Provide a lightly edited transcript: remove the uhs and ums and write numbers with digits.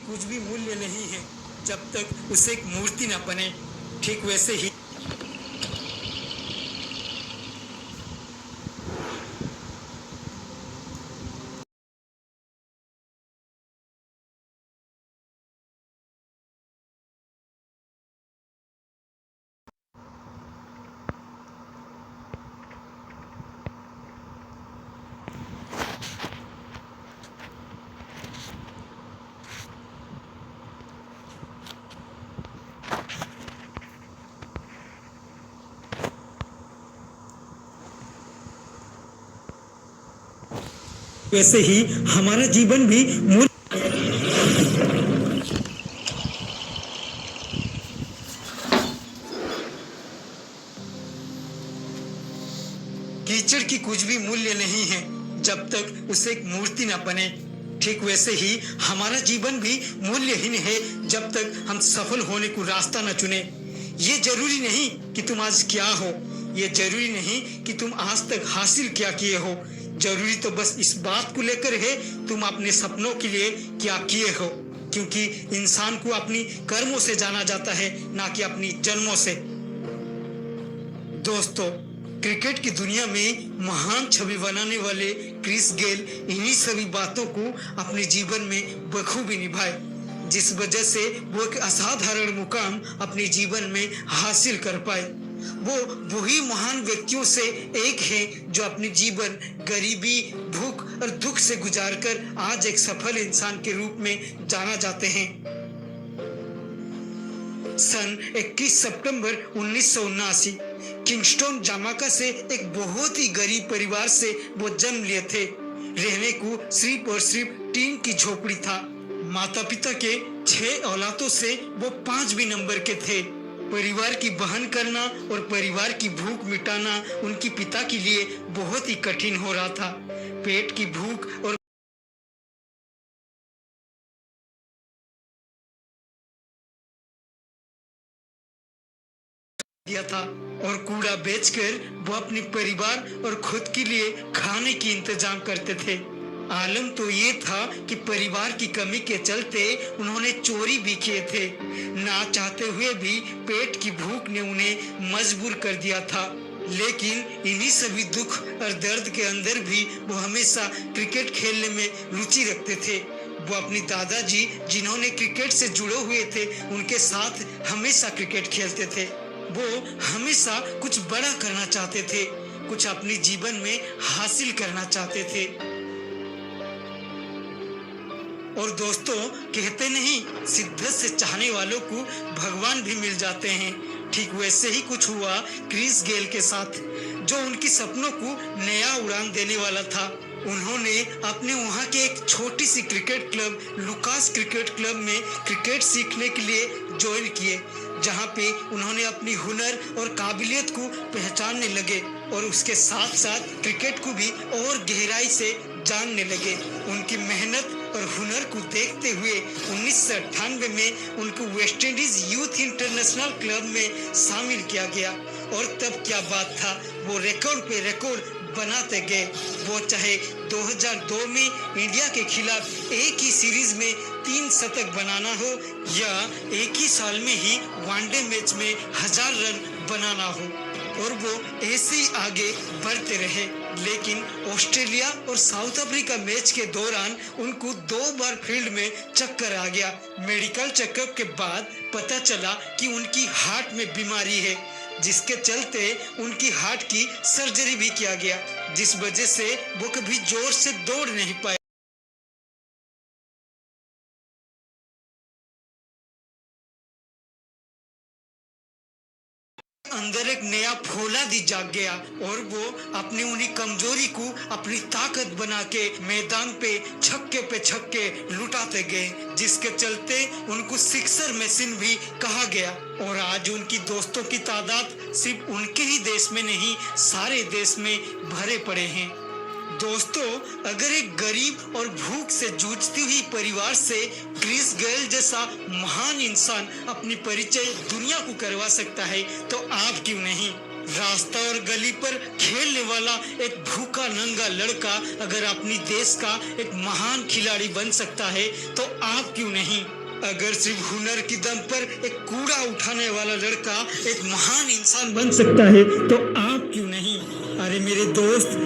कुछ भी मूल्य नहीं है जब तक उसे एक मूर्ति न बने। ठीक वैसे ही हमारा जीवन भी मूल्य कीचड़ की कुछ भी मूल्य नहीं है जब तक उसे एक मूर्ति न बने। ठीक वैसे ही हमारा जीवन भी मूल्यहीन है जब तक हम सफल होने को रास्ता न चुने। ये जरूरी नहीं कि तुम आज क्या हो, ये जरूरी नहीं कि तुम आज तक हासिल क्या किए हो। जरूरी तो बस इस बात को लेकर है तुम अपने सपनों के लिए क्या किए हो, क्योंकि इंसान को अपनी कर्मों से जाना जाता है, ना कि अपनी जन्मों से। दोस्तों, क्रिकेट की दुनिया में महान छवि बनाने वाले क्रिस गेल इन्हीं सभी बातों को अपने जीवन में बखूबी निभाए, जिस वजह से वो एक असाधारण मुकाम अपने जीवन में हासिल कर पाए। वो वही महान व्यक्तियों से एक है जो अपने जीवन गरीबी, भूख और दुख से गुजारकर आज एक सफल इंसान के रूप में जाना जाते हैं। सन 21 सितंबर 1979 किंगस्टन जमाइका से एक बहुत ही गरीब परिवार से वो जन्म लिए थे। रहने को सिर्फ और सिर्फ टीन की झोपड़ी था। माता पिता के 6 औलादों से वो 5वीं नंबर के थे। परिवार की वहन करना और परिवार की भूख मिटाना उनके पिता के लिए बहुत ही कठिन हो रहा था। पेट की भूख और दिया था और कूड़ा बेचकर वो अपने परिवार और खुद के लिए खाने की इंतजाम करते थे। आलम तो ये था कि परिवार की कमी के चलते उन्होंने चोरी भी किए थे। ना चाहते हुए भी पेट की भूख ने उन्हें मजबूर कर दिया था। लेकिन इन्हीं सभी दुख और दर्द के अंदर भी वो हमेशा क्रिकेट खेलने में रुचि रखते थे। वो अपनी दादाजी जिन्होंने क्रिकेट से जुड़े हुए थे उनके साथ हमेशा क्रिकेट खेलते थे। वो हमेशा कुछ बड़ा करना चाहते थे, कुछ अपने जीवन में हासिल करना चाहते थे। और दोस्तों, कहते नहीं शिद्दत से चाहने वालों को भगवान भी मिल जाते हैं। ठीक वैसे ही कुछ हुआ क्रिस गेल के साथ, जो उनकी सपनों को नया उड़ान देने वाला था। उन्होंने अपने वहाँ के एक छोटी सी cricket club Lucas cricket club में क्रिकेट सीखने के लिए ज्वाइन किए, जहाँ पे उन्होंने अपनी हुनर और काबिलियत को पहचानने लगे और उसके साथ साथ क्रिकेट को भी और गहराई से जानने लगे। उनकी मेहनत और हुनर को देखते हुए 1998 में उनको West Indies youth international club में शामिल किया गया। और तब क्या बात था, वो रिकॉर्ड पे रिकॉर्ड बनाते गए। वो चाहे 2002 में इंडिया के खिलाफ एक ही सीरीज में 3 शतक बनाना हो या एक ही साल में ही वनडे मैच में 1000 रन बनाना हो, और वो ऐसे ही आगे बढ़ते रहे। लेकिन ऑस्ट्रेलिया और साउथ अफ्रीका मैच के दौरान उनको 2 बार फील्ड में चक्कर आ गया। मेडिकल चेकअप के बाद पता चला कि उनकी हार्ट में बीमारी है, जिसके चलते उनकी हार्ट की सर्जरी भी किया गया, जिस वजह से वो कभी जोर से दौड़ नहीं पाए। अंदर एक नया फौलादी जाग गया और वो अपनी उन्हीं कमजोरी को अपनी ताकत बना के मैदान पे छक्के लुटाते गए, जिसके चलते उनको सिक्सर मशीन भी कहा गया। और आज उनकी दोस्तों की तादाद सिर्फ उनके ही देश में नहीं, सारे देश में भरे पड़े हैं। दोस्तों, अगर एक गरीब और भूख से जूझती हुई परिवार से क्रिस गेल जैसा महान इंसान अपनी परिचय दुनिया को करवा सकता है, तो आप क्यों नहीं? रास्ता और गली पर खेलने वाला एक भूखा नंगा लड़का अगर अपनी देश का एक महान खिलाड़ी बन सकता है, तो आप क्यों नहीं? अगर सिर्फ हुनर की दम पर एक कूड़ा उठाने वाला लड़का एक महान इंसान बन सकता है तो आप क्यों नहीं। अरे मेरे दोस्त,